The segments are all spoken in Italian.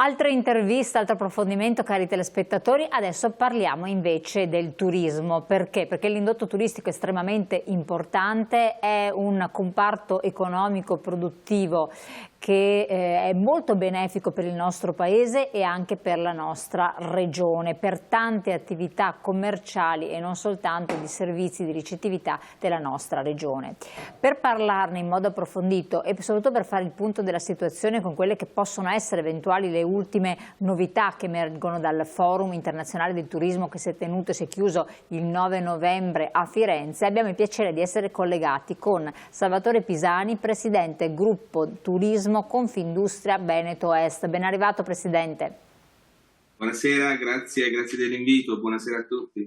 Altre interviste, altro approfondimento, cari telespettatori. Adesso parliamo invece del turismo. Perché? Perché l'indotto turistico è estremamente importante, è un comparto economico produttivo che è molto benefico per il nostro paese e anche per la nostra regione, per tante attività commerciali e non soltanto di servizi di ricettività della nostra regione. Per parlarne in modo approfondito e soprattutto per fare il punto della situazione con quelle che possono essere eventuali le ultime novità che emergono dal Forum internazionale del turismo che si è tenuto e si è chiuso il 9 novembre a Firenze, abbiamo il piacere di essere collegati con Salvatore Pisani, Presidente Gruppo Turismo Confindustria Veneto Est. Ben arrivato, Presidente. Buonasera, grazie dell'invito, buonasera a tutti.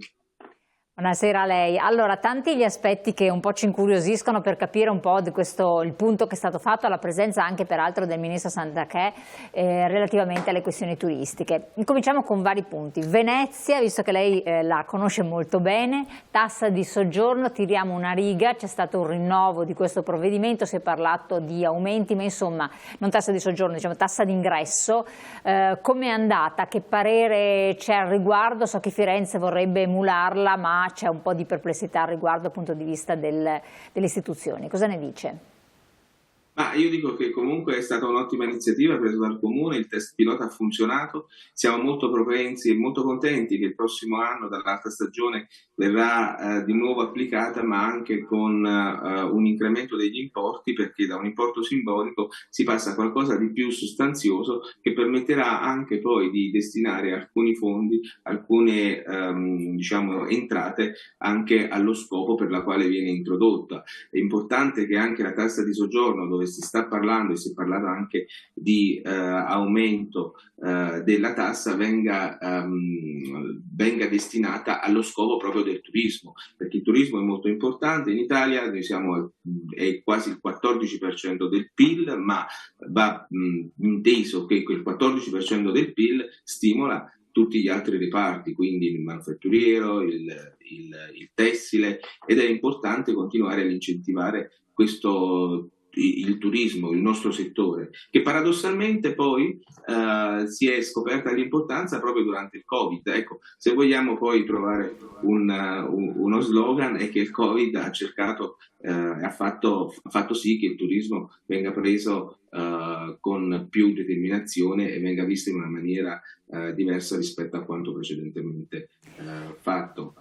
Buonasera a lei. Allora, tanti gli aspetti che un po' ci incuriosiscono per capire un po' di il punto che è stato fatto alla presenza anche peraltro del Ministro Santanchè relativamente alle questioni turistiche. Incominciamo con vari punti. Venezia, visto che lei la conosce molto bene, tassa di soggiorno, tiriamo una riga, c'è stato un rinnovo di questo provvedimento, si è parlato di aumenti, ma insomma non tassa di soggiorno, diciamo tassa d'ingresso. Come è andata? Che parere c'è al riguardo? So che Firenze vorrebbe emularla, ma c'è un po' di perplessità al riguardo dal punto di vista delle istituzioni. Cosa ne dice? Ma io dico che comunque è stata un'ottima iniziativa presa dal Comune, il test pilota ha funzionato, siamo molto propensi e molto contenti che il prossimo anno dall'alta stagione verrà di nuovo applicata, ma anche con un incremento degli importi, perché da un importo simbolico si passa a qualcosa di più sostanzioso che permetterà anche poi di destinare alcuni fondi, alcune diciamo, entrate anche allo scopo per la quale viene introdotta. È importante che anche la tassa di soggiorno, dove si sta parlando e si è parlato anche di aumento della tassa, venga destinata allo scopo proprio del turismo, perché il turismo è molto importante. In Italia noi è quasi il 14% del PIL, ma va inteso che quel 14% del PIL stimola tutti gli altri reparti, quindi il manufatturiero, il tessile, ed è importante continuare ad incentivare il turismo, il nostro settore, che paradossalmente poi si è scoperta l'importanza proprio durante il Covid. Ecco, se vogliamo poi trovare uno slogan, è che il Covid ha fatto sì che il turismo venga preso con più determinazione e venga visto in una maniera diversa rispetto a quanto precedentemente fatto.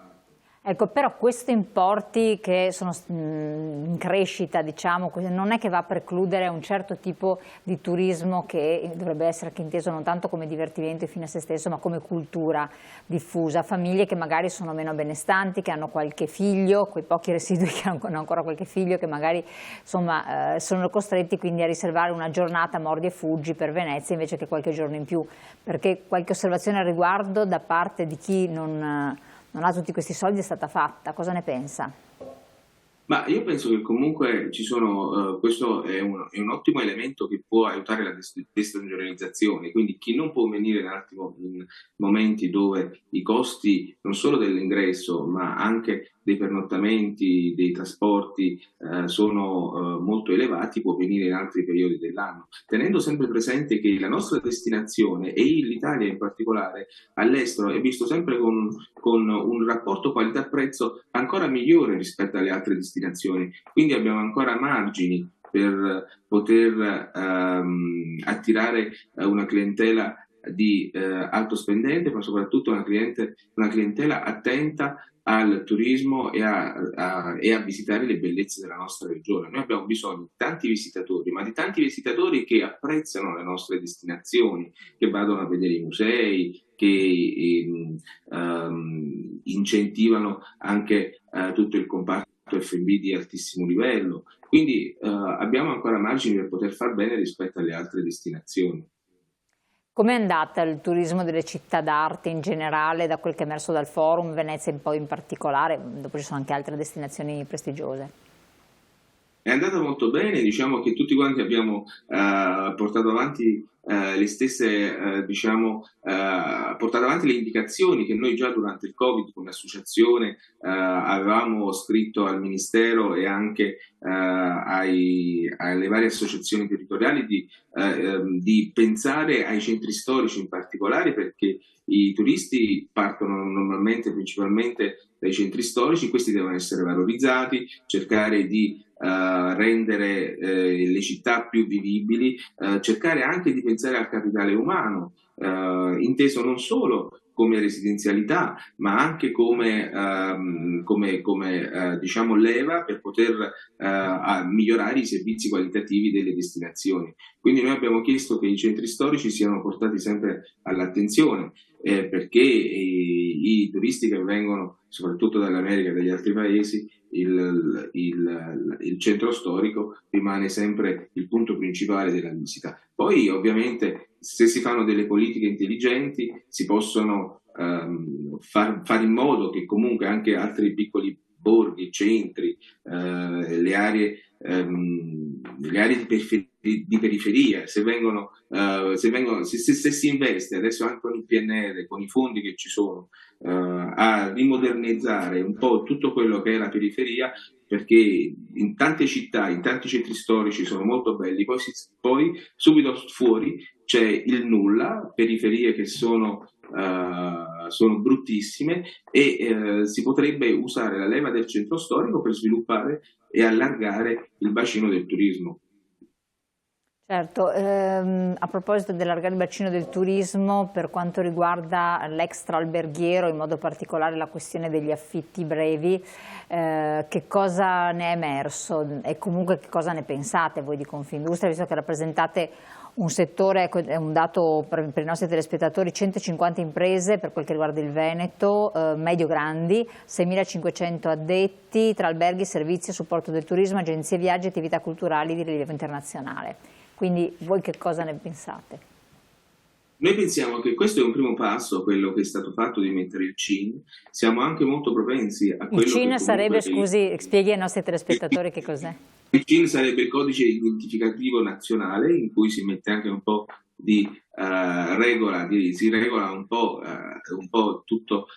Ecco, però questi importi che sono in crescita, diciamo, non è che va a precludere un certo tipo di turismo che dovrebbe essere anche inteso non tanto come divertimento fine a se stesso, ma come cultura diffusa. Famiglie che magari sono meno benestanti, che hanno qualche figlio, quei pochi residui che hanno ancora qualche figlio, che magari insomma, sono costretti quindi a riservare una giornata mordi e fuggi per Venezia invece che qualche giorno in più. Perché qualche osservazione al riguardo da parte di chi non ha tutti questi soldi è stata fatta, cosa ne pensa? Ma io penso che comunque questo è un ottimo elemento che può aiutare la destagionalizzazione, quindi chi non può venire in momenti dove i costi non solo dell'ingresso ma anche dei pernottamenti, dei trasporti sono molto elevati, può venire in altri periodi dell'anno, tenendo sempre presente che la nostra destinazione e l'Italia in particolare all'estero è visto sempre con un rapporto qualità-prezzo ancora migliore rispetto alle altre destinazioni, quindi abbiamo ancora margini per poter attirare una clientela di alto spendente, ma soprattutto una clientela attenta al turismo e a visitare le bellezze della nostra regione. Noi abbiamo bisogno di tanti visitatori, ma di tanti visitatori che apprezzano le nostre destinazioni, che vadano a vedere i musei, che incentivano anche tutto il comparto F&B di altissimo livello. Quindi abbiamo ancora margini per poter far bene rispetto alle altre destinazioni. Com'è andata il turismo delle città d'arte in generale, da quel che è emerso dal forum, Venezia un po' in particolare, dopo ci sono anche altre destinazioni prestigiose? È andata molto bene, diciamo che tutti quanti abbiamo portato avanti le stesse diciamo, ha portato avanti le indicazioni che noi già durante il Covid come associazione avevamo scritto al Ministero e anche alle varie associazioni territoriali di pensare ai centri storici in particolare, perché i turisti partono normalmente principalmente dai centri storici, questi devono essere valorizzati, cercare di rendere le città più vivibili, cercare anche di pensare al capitale umano, inteso non solo come residenzialità, ma anche come diciamo leva per poter migliorare i servizi qualitativi delle destinazioni. Quindi noi abbiamo chiesto che i centri storici siano portati sempre all'attenzione, perché i turisti che vengono soprattutto dall'America e dagli altri paesi, il centro storico rimane sempre il punto principale della visita. Poi ovviamente se si fanno delle politiche intelligenti si possono fare in modo che comunque anche altri piccoli borghi, centri, le aree di periferia, se si investe adesso anche con il PNR, con i fondi che ci sono, a rimodernizzare un po' tutto quello che è la periferia, perché in tante città, in tanti centri storici sono molto belli, poi subito fuori c'è il nulla, periferie che sono bruttissime, e si potrebbe usare la leva del centro storico per sviluppare e allargare il bacino del turismo. Certo, a proposito di allargare il bacino del turismo, per quanto riguarda l'extra alberghiero, in modo particolare la questione degli affitti brevi, che cosa ne è emerso e comunque che cosa ne pensate voi di Confindustria, visto che rappresentate un settore, è un dato per i nostri telespettatori, 150 imprese per quel che riguarda il Veneto, medio-grandi, 6.500 addetti tra alberghi, servizi, supporto del turismo, agenzie viaggi e attività culturali di rilievo internazionale. Quindi voi che cosa ne pensate? Noi pensiamo che questo è un primo passo, quello che è stato fatto di mettere il CIN. Siamo anche molto propensi a quello il CIN che sarebbe, scusi, spieghi ai nostri telespettatori che cos'è. Il CIN sarebbe il codice identificativo nazionale, in cui si mette anche un po' di si regola un po' tutto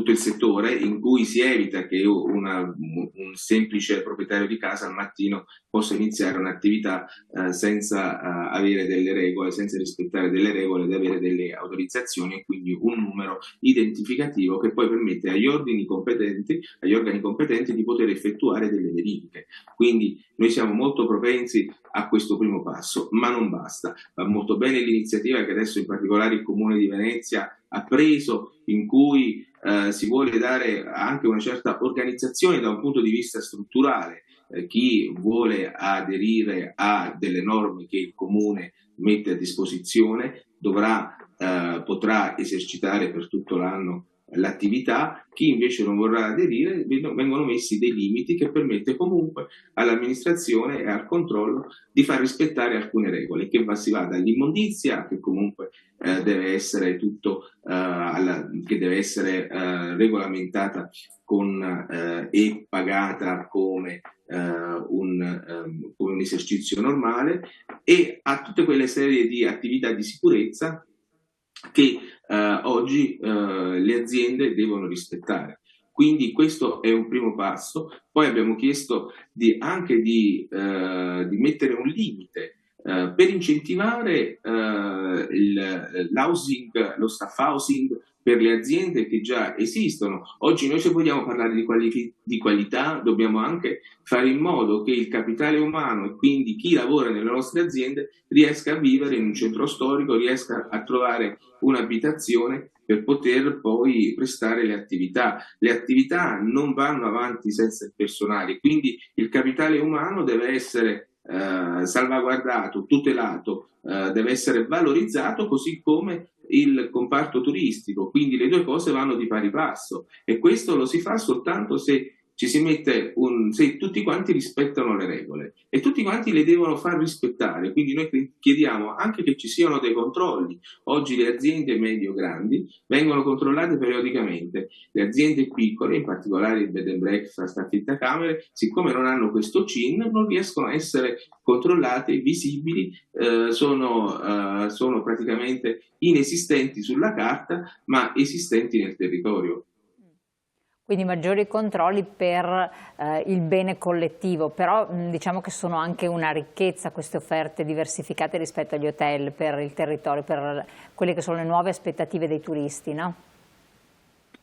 il settore, in cui si evita che un semplice proprietario di casa al mattino possa iniziare un'attività senza avere delle regole, senza rispettare delle regole, di avere delle autorizzazioni e quindi un numero identificativo che poi permette agli organi competenti di poter effettuare delle verifiche. Quindi noi siamo molto propensi a questo primo passo, ma non basta. Va molto bene l'iniziativa che adesso in particolare il Comune di Venezia ha preso, in cui si vuole dare anche una certa organizzazione da un punto di vista strutturale. Chi vuole aderire a delle norme che il Comune mette a disposizione potrà esercitare per tutto l'anno l'attività. Chi invece non vorrà aderire, vengono messi dei limiti che permette comunque all'amministrazione e al controllo di far rispettare alcune regole, che si va dall'immondizia, che comunque deve essere regolamentata e pagata come un esercizio normale, e a tutte quelle serie di attività di sicurezza che oggi le aziende devono rispettare. Quindi questo è un primo passo. Poi abbiamo chiesto anche di mettere un limite per incentivare l'housing, lo staff housing per le aziende che già esistono. Oggi noi, se vogliamo parlare di qualità, dobbiamo anche fare in modo che il capitale umano e quindi chi lavora nelle nostre aziende riesca a vivere in un centro storico, riesca a trovare un'abitazione per poter poi prestare le attività. Le attività non vanno avanti senza il personale, quindi il capitale umano deve essere salvaguardato, tutelato, deve essere valorizzato, così come il comparto turistico. Quindi le due cose vanno di pari passo, e questo lo si fa soltanto se ci si mette se tutti quanti rispettano le regole e tutti quanti le devono far rispettare, quindi noi chiediamo anche che ci siano dei controlli. Oggi le aziende medio-grandi vengono controllate periodicamente, le aziende piccole, in particolare il bed and breakfast, affittacamere, siccome non hanno questo CIN, non riescono a essere controllate, visibili, sono praticamente inesistenti sulla carta, ma esistenti nel territorio. Quindi maggiori controlli per il bene collettivo, però diciamo che sono anche una ricchezza queste offerte diversificate rispetto agli hotel per il territorio, per quelle che sono le nuove aspettative dei turisti, no?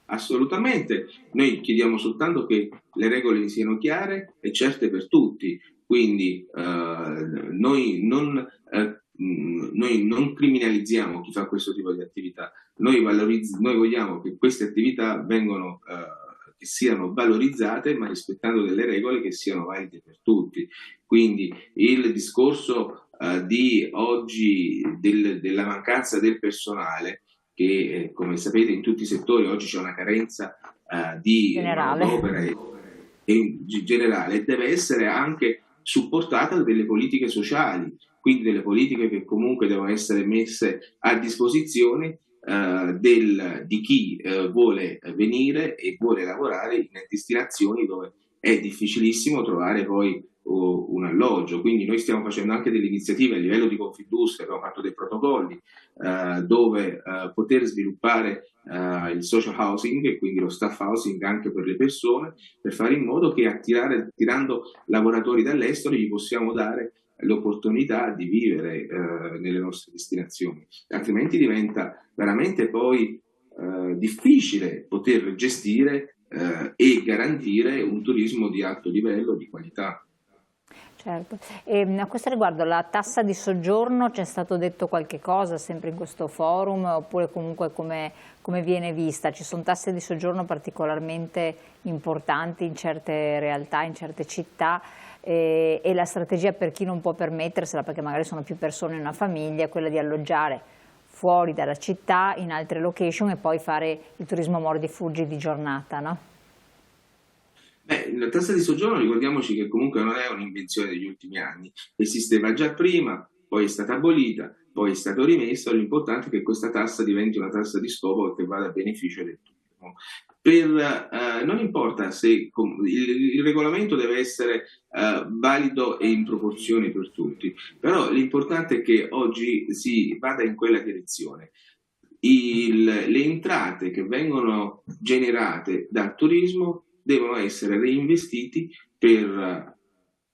Assolutamente, noi chiediamo soltanto che le regole siano chiare e certe per tutti, quindi noi non criminalizziamo chi fa questo tipo di attività, noi vogliamo che queste attività che siano valorizzate ma rispettando delle regole che siano valide per tutti. Quindi il discorso di oggi della mancanza del personale, che come sapete in tutti i settori oggi c'è una carenza di manodopera in generale, deve essere anche supportata da delle politiche sociali, quindi delle politiche che comunque devono essere messe a disposizione di chi vuole venire e vuole lavorare in destinazioni dove è difficilissimo trovare poi un alloggio. Quindi noi stiamo facendo anche delle iniziative a livello di Confindustria, abbiamo fatto dei protocolli dove poter sviluppare il social housing e quindi lo staff housing anche per le persone, per fare in modo che attirando lavoratori dall'estero gli possiamo dare l'opportunità di vivere nelle nostre destinazioni, altrimenti diventa veramente poi difficile poter gestire e garantire un turismo di alto livello, di qualità. Certo, e a questo riguardo la tassa di soggiorno, c'è stato detto qualche cosa sempre in questo forum, oppure comunque come viene vista? Ci sono tasse di soggiorno particolarmente importanti in certe realtà, in certe città, e la strategia per chi non può permettersela, perché magari sono più persone in una famiglia, è quella di alloggiare fuori dalla città, in altre location, e poi fare il turismo mordi fuggi di giornata, no? La tassa di soggiorno, ricordiamoci che comunque non è un'invenzione degli ultimi anni, esisteva già prima, poi è stata abolita, poi è stato rimesso, l'importante è che questa tassa diventi una tassa di scopo che vada a beneficio del turismo. Non importa se il regolamento deve essere valido e in proporzione per tutti, però l'importante è che oggi si vada in quella direzione. Le entrate che vengono generate dal turismo devono essere reinvestiti per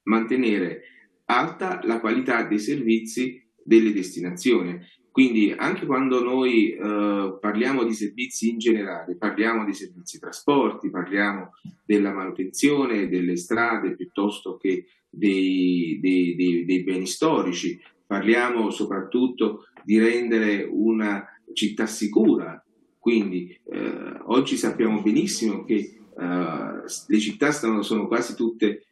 mantenere alta la qualità dei servizi delle destinazioni. Quindi anche quando noi parliamo di servizi in generale, parliamo di servizi trasporti, parliamo della manutenzione delle strade piuttosto che dei beni storici, parliamo soprattutto di rendere una città sicura. Quindi oggi sappiamo benissimo che le città sono quasi tutte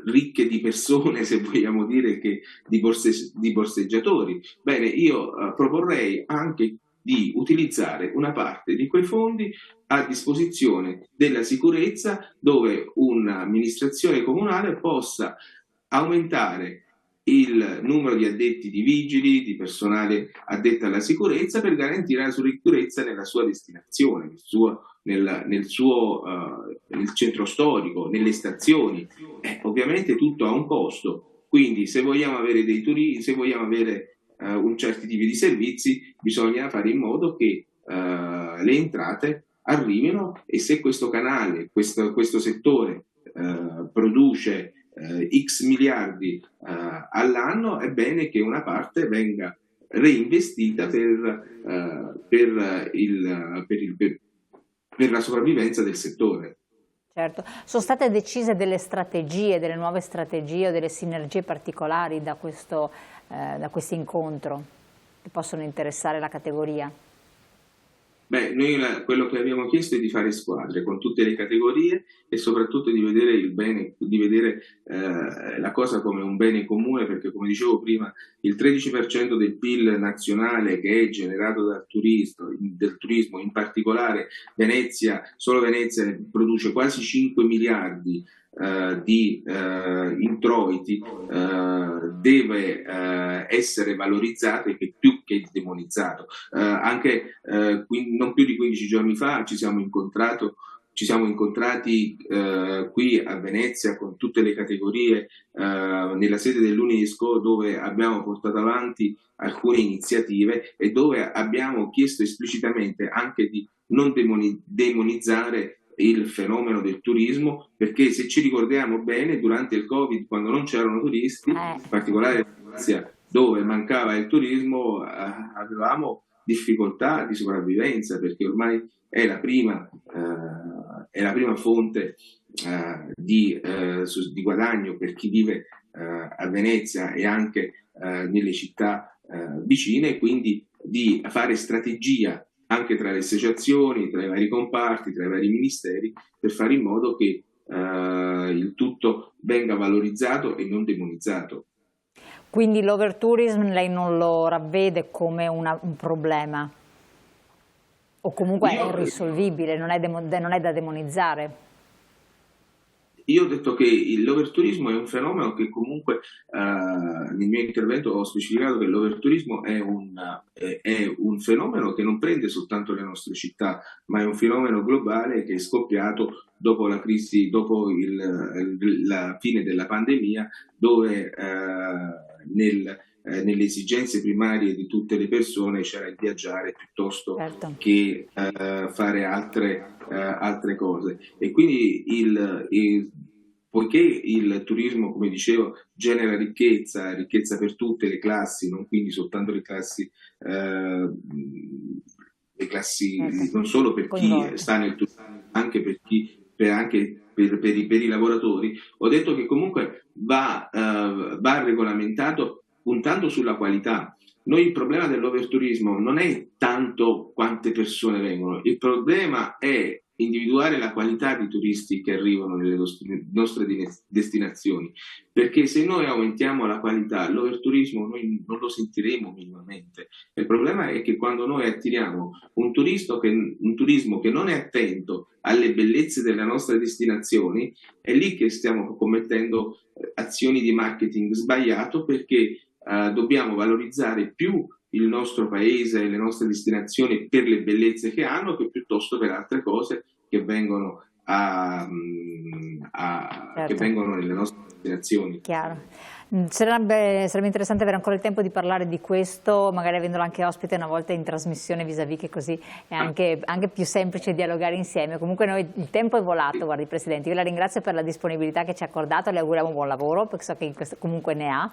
ricche di persone, se vogliamo dire, che di borseggiatori. Bene, io proporrei anche di utilizzare una parte di quei fondi a disposizione della sicurezza, dove un'amministrazione comunale possa aumentare il numero di addetti, di vigili, di personale addetto alla sicurezza, per garantire la sicurezza nella sua destinazione, nel centro storico, nelle stazioni. Ovviamente tutto ha un costo, quindi se vogliamo avere dei turisti, se vogliamo avere un certi tipi di servizi, bisogna fare in modo che le entrate arrivino, e se questo canale, questo settore produce X miliardi all'anno, è bene che una parte venga reinvestita per la sopravvivenza del settore. Certo. Sono state decise delle strategie, delle nuove strategie o delle sinergie particolari da questo incontro che possono interessare la categoria? Beh, noi quello che abbiamo chiesto è di fare squadre con tutte le categorie e soprattutto di vedere il bene, di vedere la cosa come un bene comune, perché come dicevo prima, il 13% del PIL nazionale che è generato del turismo, in particolare Venezia, solo Venezia produce quasi 5 miliardi di introiti, deve essere valorizzato e che più che demonizzato. Non più di 15 giorni fa ci siamo incontrati qui a Venezia con tutte le categorie nella sede dell'UNESCO, dove abbiamo portato avanti alcune iniziative e dove abbiamo chiesto esplicitamente anche di non demonizzare il fenomeno del turismo, perché se ci ricordiamo bene, durante il Covid, quando non c'erano turisti, in particolare in Venezia, dove mancava il turismo, avevamo difficoltà di sopravvivenza, perché ormai è la prima fonte di guadagno per chi vive a Venezia e anche nelle città vicine, quindi di fare strategia anche tra le associazioni, tra i vari comparti, tra i vari ministeri, per fare in modo che il tutto venga valorizzato e non demonizzato. Quindi l'overtourism lei non lo ravvede come un problema? O comunque è irrisolvibile, non è da demonizzare? Io ho detto che l'overturismo è un fenomeno che comunque, nel mio intervento ho specificato che l'overturismo è un fenomeno che non prende soltanto le nostre città, ma è un fenomeno globale che è scoppiato dopo la crisi, dopo la fine della pandemia, dove nelle esigenze primarie di tutte le persone c'era il viaggiare piuttosto che fare altre cose. E quindi poiché il turismo, come dicevo, genera ricchezza per tutte le classi, non quindi soltanto le classi non solo per chi sta nel turismo, anche per chi anche per i lavoratori, ho detto che comunque va regolamentato puntando sulla qualità. Il problema dell'overturismo non è tanto quante persone vengono, il problema è individuare la qualità di turisti che arrivano nelle nostre destinazioni, perché se noi aumentiamo la qualità, l'overturismo noi non lo sentiremo minimamente. Il problema è che quando noi attiriamo un turismo che non è attento alle bellezze delle nostre destinazioni, è lì che stiamo commettendo azioni di marketing sbagliato, perché dobbiamo valorizzare più il nostro paese e le nostre destinazioni per le bellezze che hanno, che piuttosto per altre cose che vengono che vengono nelle nostre destinazioni. Chiaro. Sarebbe interessante avere ancora il tempo di parlare di questo, magari avendolo anche ospite una volta in trasmissione vis-à-vis, che così è anche più semplice dialogare insieme. Comunque il tempo è volato, guardi Presidente, io la ringrazio per la disponibilità che ci ha accordato, le auguriamo buon lavoro, perché so che comunque ne ha.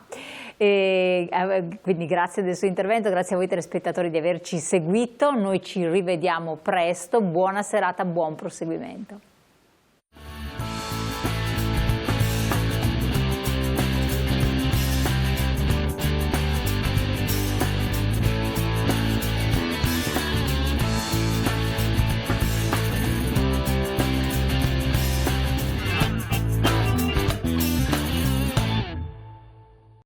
Quindi grazie del suo intervento, grazie a voi telespettatori di averci seguito, noi ci rivediamo presto, buona serata, buon proseguimento.